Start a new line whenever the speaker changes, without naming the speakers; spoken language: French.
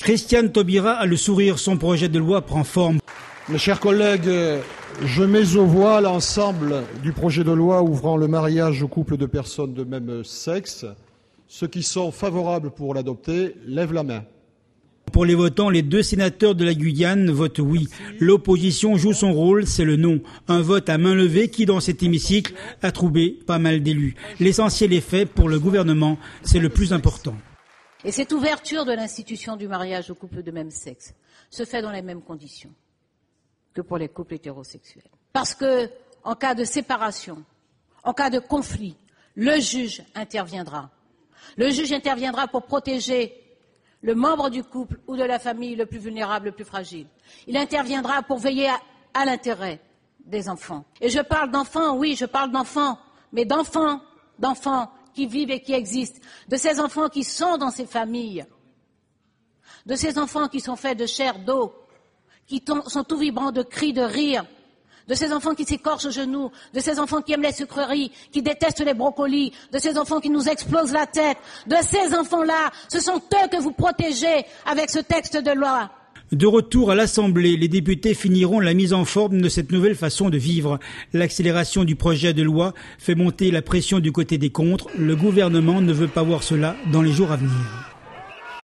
Christiane Taubira a le sourire, son projet de loi prend forme.
Mes chers collègues, je mets aux voix l'ensemble du projet de loi ouvrant le mariage aux couples de personnes de même sexe. Ceux qui sont favorables pour l'adopter, lèvent la main.
Pour les votants, les 2 sénateurs de la Guyane votent oui. L'opposition joue son rôle, c'est le non. Un vote à main levée qui, dans cet hémicycle, a troublé pas mal d'élus. L'essentiel est fait pour le gouvernement, c'est le plus important.
Et cette ouverture de l'institution du mariage aux couples de même sexe se fait dans les mêmes conditions que pour les couples hétérosexuels. Parce que, en cas de séparation, en cas de conflit, le juge interviendra. Le juge interviendra pour protéger le membre du couple ou de la famille le plus vulnérable, le plus fragile. Il interviendra pour veiller à l'intérêt des enfants. Et je parle d'enfants, oui, je parle d'enfants, mais d'enfants qui vivent et qui existent, de ces enfants qui sont dans ces familles, de ces enfants qui sont faits de chair, d'eau, qui sont tout vibrants de cris, de rires, de ces enfants qui s'écorchent aux genoux, de ces enfants qui aiment les sucreries, qui détestent les brocolis, de ces enfants qui nous explosent la tête, de ces enfants-là, ce sont eux que vous protégez avec ce texte de loi.
De retour à l'Assemblée, les députés finiront la mise en forme de cette nouvelle façon de vivre. L'accélération du projet de loi fait monter la pression du côté des contres. Le gouvernement ne veut pas voir cela dans les jours à venir.